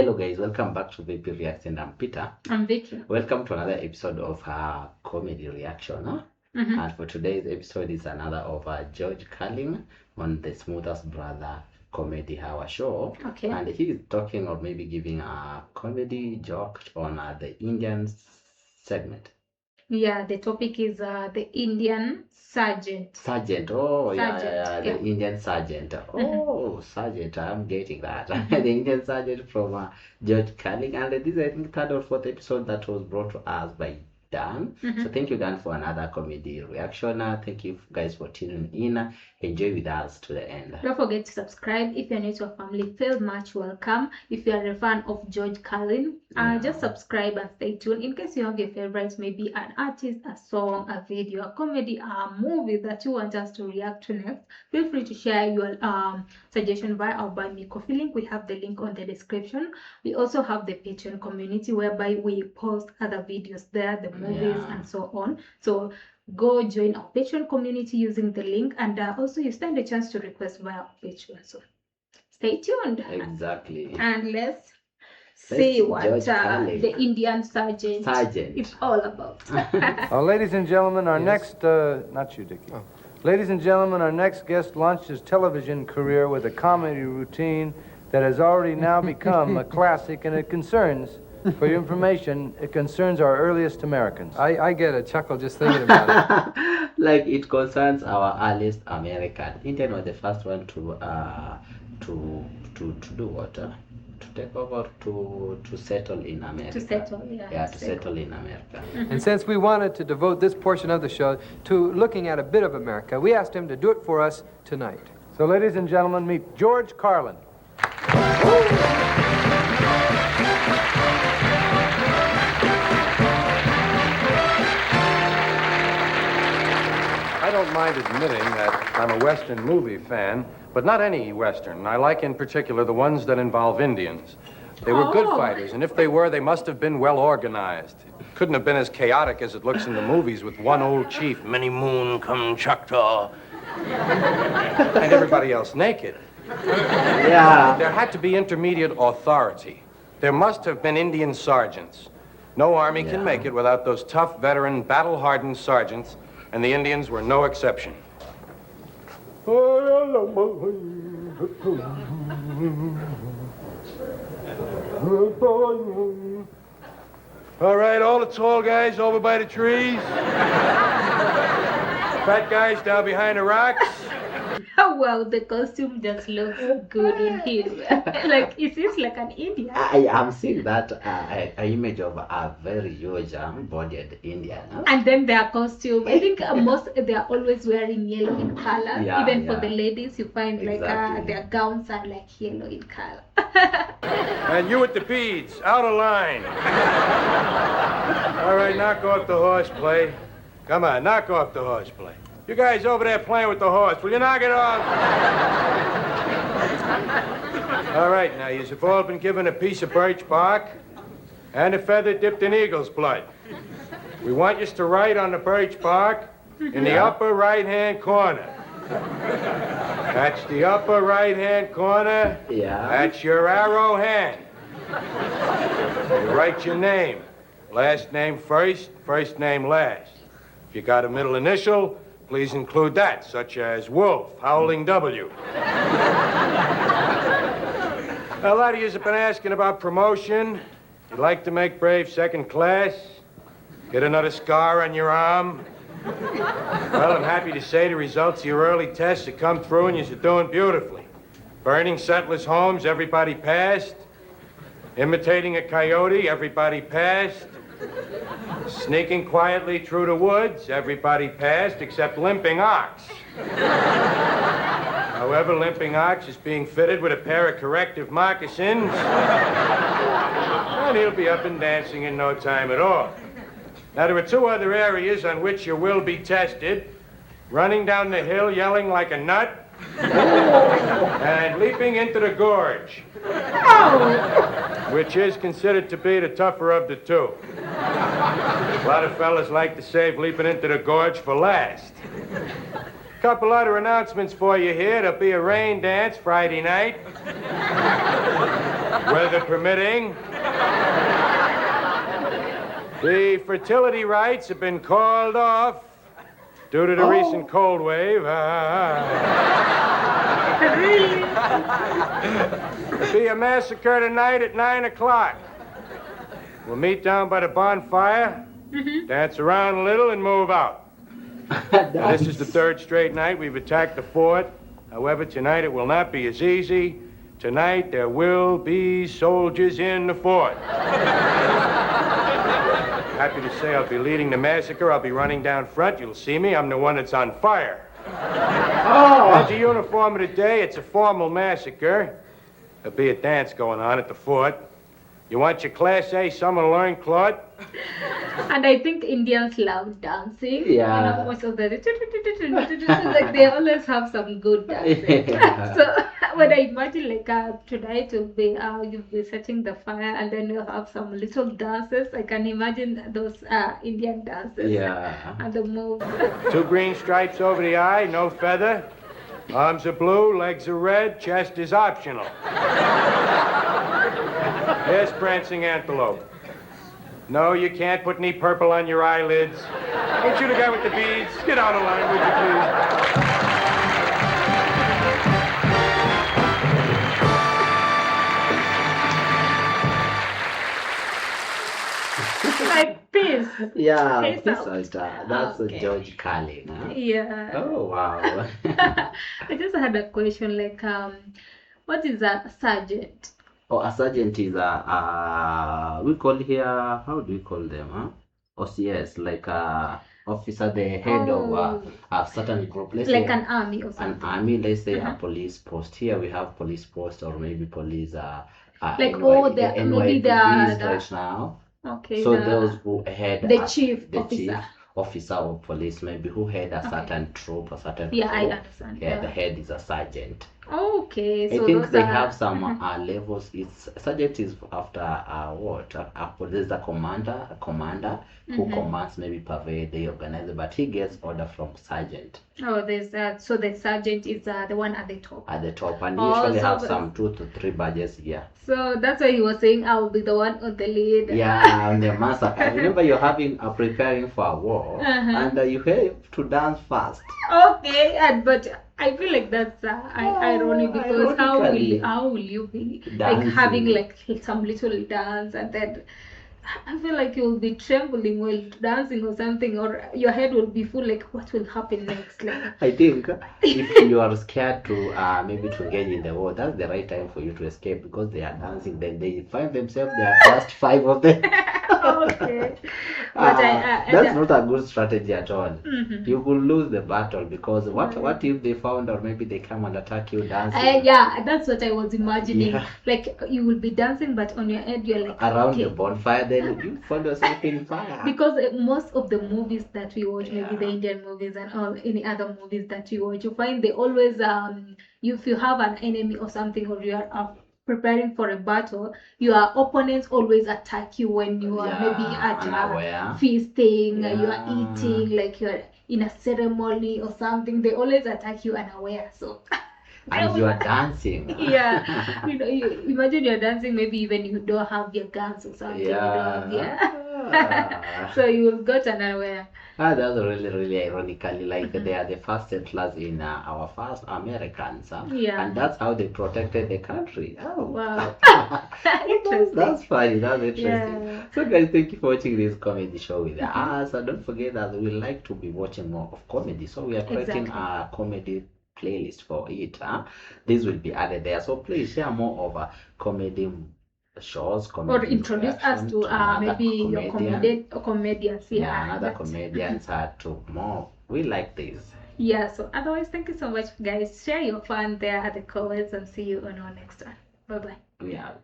Hello guys, welcome back to VP Reaction. I'm Peter. I'm Vicky. Welcome to another episode of Comedy Reaction. And for today's episode is another of GeorgeCarlin on the SmothersBrothersComedyHour show. Okay. And he is talking or maybe giving a comedy joke on the Indian segment. Yeah, the topic is the Indian Sergeant. Sergeant. Oh, yeah. The Indian Sergeant. Oh, Sergeant. I'm getting that. The Indian Sergeant from GeorgeCarlin. And this is, I think, third or fourth episode that was brought to us by Dan. So thank you, Dan, for another comedy reaction. Thank you guys for tuning in. Enjoy with us to the end. Don't forget to subscribe. If you're new to our family, feel much welcome. If you're a fan of GeorgeCarlin, just subscribe and stay tuned. In case you have your favorites, maybe an artist, a song, a video, a comedy, a movie that you want us to react to next, feel free to share your suggestion via our Buy Me Coffee link. We have the link on the description. We also have the Patreon community whereby we post other videos there, the movies and so on. So go join our Patreon community using the link, and also you stand a chance to request via our Patreon. So stay tuned. Exactly. And let's see what the Indian Sergeant is all about. Ladies and gentlemen, our next, not you, Dickie. Ladies and gentlemen, our next guest launched his television career with a comedy routine that has already now become a classic, and it concerns, for your information, it concerns our earliest Americans. I get a chuckle just thinking about it. Like it concerns our earliest American. Indian was the first one to do what? To take over to settle in America. To settle, settle in America. And since we wanted to devote this portion of the show to looking at a bit of America, we asked him to do it for us tonight. So, ladies and gentlemen, meet George Carlin. I don't mind admitting that I'm a Western movie fan, but not any Western. I like in particular the ones that involve Indians. They were good fighters, and if they were, they must have been well organized. It couldn't have been as chaotic as it looks in the movies with one old chief, Many Moon Come Choctaw, and everybody else naked. Yeah. There had to be intermediate authority. There must have been Indian sergeants. No army can make it without those tough, veteran, battle-hardened sergeants, and the Indians were no exception. All right, all the tall guys over by the trees. Fat guys down behind the rocks. Well, the costume just looks good on him. Like, it seems like an Indian. I am seeing that an image of a very huge bodied Indian. And then their costume, I think they are always wearing yellow in color. Even for the ladies, you find like their gowns are like yellow in color. And you with the beads, out of line. All right, knock off the horseplay. Come on, knock off the horseplay. You guys over there playing with the horse, will you knock it off? All right, now, you've all been given a piece of birch bark and a feather dipped in eagle's blood. We want you to write on the birch bark in the upper right-hand corner. That's the upper right-hand corner. Yeah. That's your arrow hand. You write your name. Last name first, first name last. If you got a middle initial, please include that, such as Wolf, Howling W. A lot of you have been asking about promotion. You'd like to make brave second class? Get another scar on your arm? Well, I'm happy to say the results of your early tests have come through and you're doing beautifully. Burning settlers' homes, everybody passed. Imitating a coyote, everybody passed. Sneaking quietly through the woods, everybody passed except Limping Ox. However, Limping Ox is being fitted with a pair of corrective moccasins, and he'll be up and dancing in no time at all. Now, there are two other areas on which you will be tested. Running down the hill yelling like a nut, and leaping into the gorge, which is considered to be the tougher of the two. A lot of fellas like to save leaping into the gorge for last. Couple other announcements for you here. There'll be a rain dance Friday night. weather permitting. The fertility rites have been called off due to the recent cold wave. There'll be a massacre tonight at 9 o'clock. We'll meet down by the bonfire, dance around a little, and move out. Now, this is the third straight night we've attacked the fort. However, tonight it will not be as easy. Tonight there will be soldiers in the fort. Happy to say I'll be leading the massacre. I'll be running down front. You'll see me. I'm the one that's on fire. As a uniform of the day, it's a formal massacre. There'll be a dance going on at the fort. You want your Class A summer learn, Claude? And I think Indians love dancing. Yeah. You know, most of the like they always have some good dancing. Yeah. So when I imagine like tonight will be you'll be setting the fire and then you'll have some little dances. I can imagine those Indian dances. Yeah. And the moves. 2 green stripes over the eye, no feather. Arms are blue, legs are red, chest is optional. Yes, prancing antelope. No, you can't put any purple on your eyelids. Ain't you the guy with the beads? Get out of line, would you please? Like this. Yeah, Face this out. is, that's Okay. George Carlin. Huh? Yeah. Oh, wow. I just had a question like what is a sergeant? Oh, a sergeant is we call here, how do we call them? Huh? OCS, like officer, the head of a certain group. Let's Like say an army or an something. army, let's say a police post. Here we have police post or maybe police Like NYPDs maybe the right now. okay. So those who head the chief the officer. chief officer of police, maybe who head a certain troop, a certain Yeah, I troop. understand. Yeah, the head is a sergeant. Okay, so I think those they are... have some levels. It's sergeant is after what? There's a commander who commands maybe pervade the organizer, but he gets order from sergeant Oh, there's so the sergeant is the one at the top. at the top, and Oh, usually so have the- some 2 to 3 badges here. So that's why he was saying I will be the one on the lead. Yeah, and the master. I remember you're having preparing for a war, and you have to dance fast. Okay, but I feel like that's ironic because ironically. how will you be like Dancing. having like some little dance and then I feel like you will be trembling while dancing or something, or your head will be full like what will happen next. Like I think if you are scared to maybe to engage in the war, that's the right time for you to escape because they are dancing. Then they find themselves there are just 5 of them. okay, but that's not a good strategy at all. You could lose the battle because what if they found or maybe they come and attack you dancing? yeah, that's what I was imagining. Yeah. Like you will be dancing, but on your head you're like Around okay. the bonfire, then you find yourself in fire. Because most of the movies that we watch, maybe the Indian movies and all any other movies that we watch, you find they always if you have an enemy or something or you are preparing for a battle, your opponents always attack you when you are maybe at unaware. feasting, you are Yeah. eating, like you're in a ceremony or something. They always attack you unaware. So And you are dancing. yeah, you know, you imagine you're dancing, maybe even you don't have your guns or something. You don't have, so you will got unaware. That's really ironically like they are the first settlers in our first Americans. Yeah. And that's how they protected the country. Oh, Wow. that's funny. That's interesting. Yeah. So guys, thank you for watching this comedy show with us. And don't forget that we like to be watching more of comedy. So we are creating a comedy playlist for it. This will be added there. So please share more of comedy shows, comedy Or introduce us to maybe your comedians. Yeah, another comedians to more. We like this. Yeah, so otherwise, thank you so much, guys. Share your fun there at the comments and see you on our next one. Bye bye. We out.